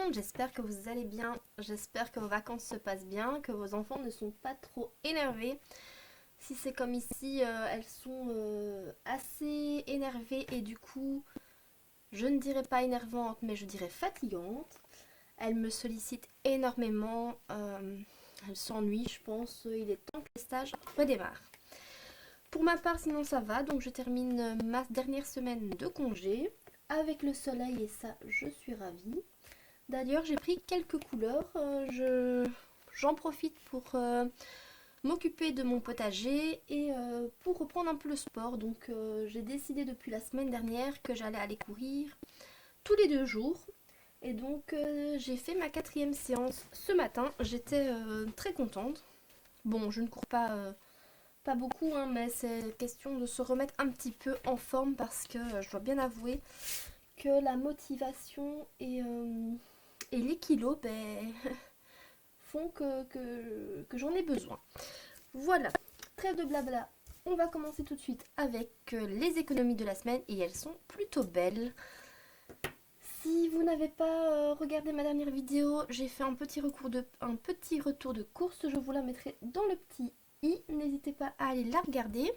monde, j'espère que vous allez bien, j'espère que vos vacances se passent bien, que vos enfants ne sont pas trop énervés. Si c'est comme ici, elles sont assez énervées et du coup, je ne dirais pas énervantes, mais je dirais fatigantes. Elles me sollicitent énormément, elles s'ennuient, je pense, il est temps que les stages redémarrent. Pour ma part, sinon ça va, donc je termine ma dernière semaine de congé avec le soleil et ça, je suis ravie. D'ailleurs, j'ai pris quelques couleurs. J'en profite pour m'occuper de mon potager et pour reprendre un peu le sport. Donc, j'ai décidé depuis la semaine dernière que j'allais aller courir tous les 2 jours. Et donc, j'ai fait ma quatrième séance ce matin. J'étais très contente. Bon, je ne cours pas beaucoup, hein, mais c'est question de se remettre un petit peu en forme parce que je dois bien avouer que la motivation et les kilos font que j'en ai besoin. Voilà, trêve de blabla. On va commencer tout de suite avec les économies de la semaine et elles sont plutôt belles. Si vous n'avez pas regardé ma dernière vidéo, j'ai fait un petit retour de course. Je vous la mettrai dans le petit i. N'hésitez pas à aller la regarder.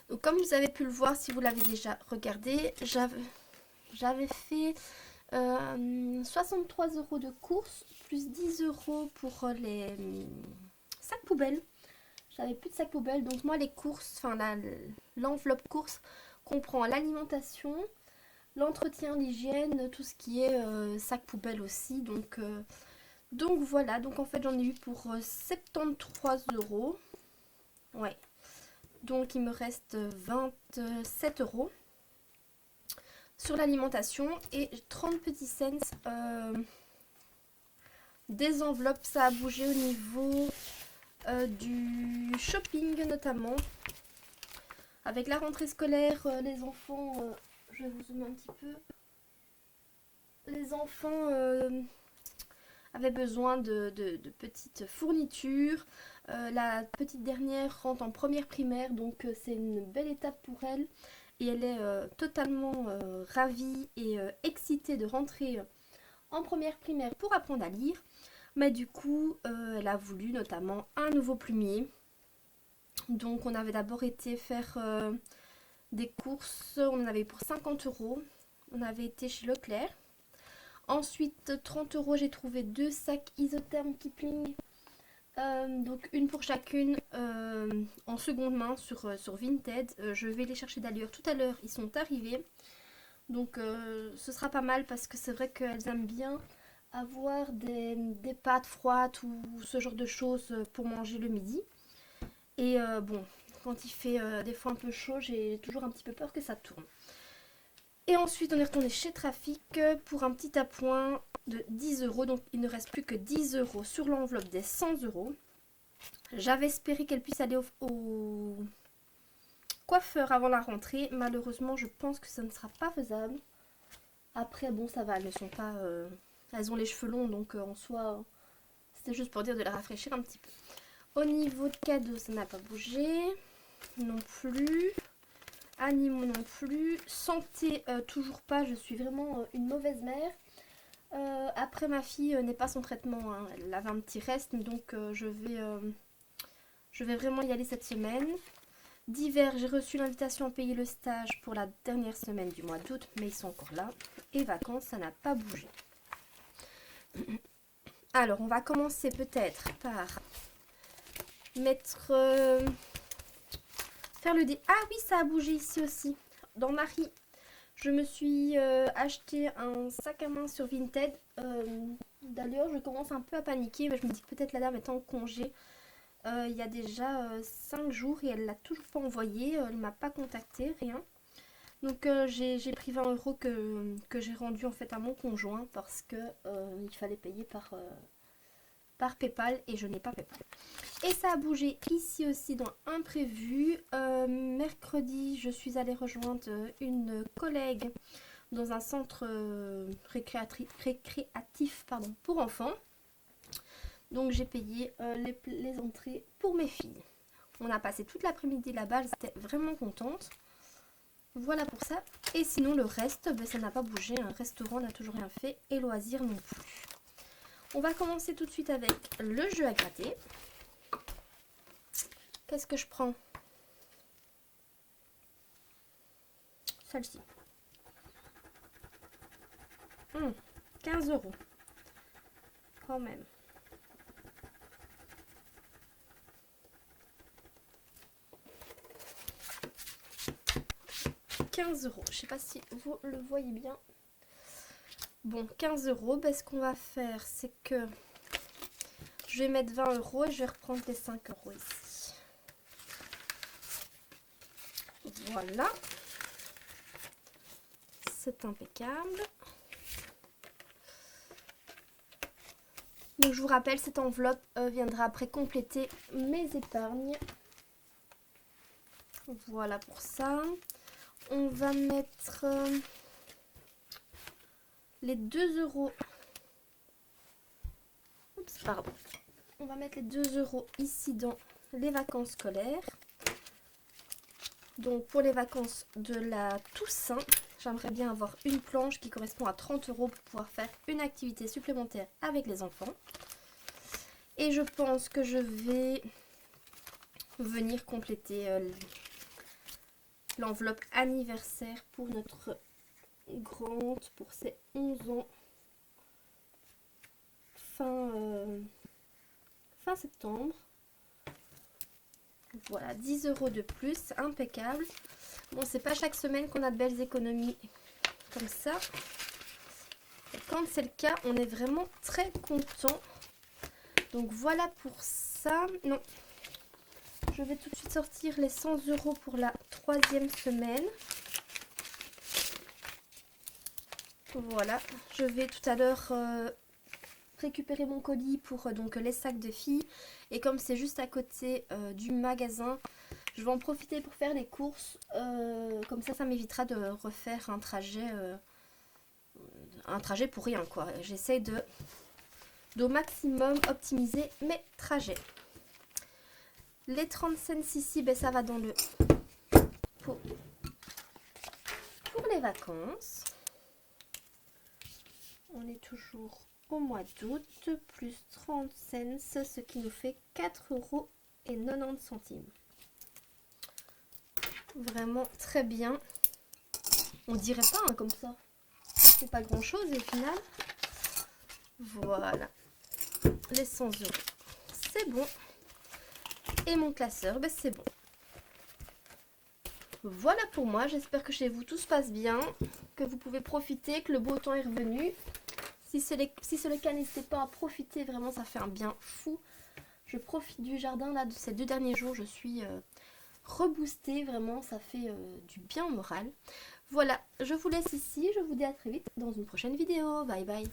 Donc, comme vous avez pu le voir, si vous l'avez déjà regardé, j'avais fait 63 euros de course, plus 10 euros pour les sacs poubelles. J'avais plus de sacs poubelles, donc moi les courses, l'enveloppe course comprend l'alimentation, l'entretien, l'hygiène, tout ce qui est sac poubelle aussi. Donc voilà, donc en fait j'en ai eu pour 73 euros. Ouais, donc il me reste 27 euros sur l'alimentation et 30 petits cents des enveloppes. Ça a bougé au niveau du shopping notamment. Avec la rentrée scolaire, les enfants, je vais vous zoomer un petit peu, les enfants avaient besoin de petites fournitures. La petite dernière rentre en première primaire, donc c'est une belle étape pour elle. Et elle est totalement ravie et excitée de rentrer en première primaire pour apprendre à lire. Mais du coup, elle a voulu notamment un nouveau plumier. Donc on avait d'abord été faire des courses, on en avait pour 50 euros. On avait été chez Leclerc. Ensuite, 30 euros, j'ai trouvé 2 sacs isothermes Kipling. Donc une pour chacune en seconde main sur Vinted. Je vais les chercher d'ailleurs tout à l'heure, ils sont arrivés. Donc ce sera pas mal parce que c'est vrai qu'elles aiment bien avoir des pâtes froides ou ce genre de choses pour manger le midi. Et bon, quand il fait des fois un peu chaud, j'ai toujours un petit peu peur que ça tourne. Et ensuite, on est retourné chez Trafic pour un petit appoint de 10 euros. Donc, il ne reste plus que 10 euros sur l'enveloppe des 100 euros. J'avais espéré qu'elle puisse aller au coiffeur avant la rentrée. Malheureusement, je pense que ça ne sera pas faisable. Après, bon, ça va, elles ne sont pas... elles ont les cheveux longs, donc en soi, c'était juste pour dire de les rafraîchir un petit peu. Au niveau de cadeaux, ça n'a pas bougé. Non plus. Animaux non plus. Santé, toujours pas. Je suis vraiment une mauvaise mère. Après, ma fille n'est pas son traitement, hein. Elle avait un petit reste, donc je vais vraiment y aller cette semaine. D'hiver, j'ai reçu l'invitation à payer le stage pour la dernière semaine du mois d'août, mais ils sont encore là. Et vacances, ça n'a pas bougé. Alors, on va commencer peut-être par mettre... faire le dé. Ah oui, ça a bougé ici aussi. Dans Marie, je me suis acheté un sac à main sur Vinted. D'ailleurs, je commence un peu à paniquer, mais je me dis que peut-être la dame est en congé. Il y a déjà 5 jours et elle l'a toujours pas envoyé. Elle m'a pas contacté, rien. Donc j'ai pris 20 euros que j'ai rendu en fait à mon conjoint parce que il fallait payer par PayPal et je n'ai pas PayPal. Et ça a bougé ici aussi dans Imprévu. Mercredi, je suis allée rejoindre une collègue dans un centre récréatif pour enfants. Donc j'ai payé les entrées pour mes filles. On a passé toute l'après-midi là-bas, j'étais vraiment contente. Voilà pour ça. Et sinon le reste, ben, ça n'a pas bougé. Un restaurant n'a toujours rien fait et loisirs non plus. On va commencer tout de suite avec le jeu à gratter. Qu'est-ce que je prends? Celle-ci. 15 €. Quand même. 15 €. Je sais pas si vous le voyez bien. Bon, 15 €. Ben, ce qu'on va faire, c'est que je vais mettre 20 € et je vais reprendre les 5 € ici. Voilà. C'est impeccable. Donc je vous rappelle, cette enveloppe viendra après compléter mes épargnes. Voilà pour ça. On va mettre les 2 €. Oups, pardon. On va mettre les 2 € ici dans les vacances scolaires. Donc pour les vacances de la Toussaint, j'aimerais bien avoir une planche qui correspond à 30 € pour pouvoir faire une activité supplémentaire avec les enfants. Et je pense que je vais venir compléter l'enveloppe anniversaire pour notre grande, pour ses 11 ans, fin septembre. Voilà, 10 € de plus, impeccable. Bon, c'est pas chaque semaine qu'on a de belles économies comme ça. Et quand c'est le cas, on est vraiment très content. Donc voilà pour ça. Non, je vais tout de suite sortir les 100 € pour la 3e semaine. Voilà, je vais tout à l'heure récupérer mon colis pour donc les sacs de filles. Et comme c'est juste à côté du magasin, je vais en profiter pour faire les courses. Comme ça m'évitera de refaire un trajet pour rien, quoi. J'essaie d'au maximum optimiser mes trajets. Les 30 cents ici, ben, ça va dans le pot pour les vacances. On est toujours au mois d'août, plus 30 cents, ce qui nous fait 4,90 €. Vraiment très bien. On dirait pas hein, comme ça. C'est pas grand chose et au final. Voilà. Les 100 €. C'est bon. Et mon classeur, ben c'est bon. Voilà pour moi. J'espère que chez vous tout se passe bien. Que vous pouvez profiter, que le beau temps est revenu. Si c'est le cas, n'hésitez pas à profiter. Vraiment, ça fait un bien fou. Je profite du jardin là de ces 2 derniers jours. Je suis reboostée. Vraiment, ça fait du bien au moral. Voilà, je vous laisse ici. Je vous dis à très vite dans une prochaine vidéo. Bye bye.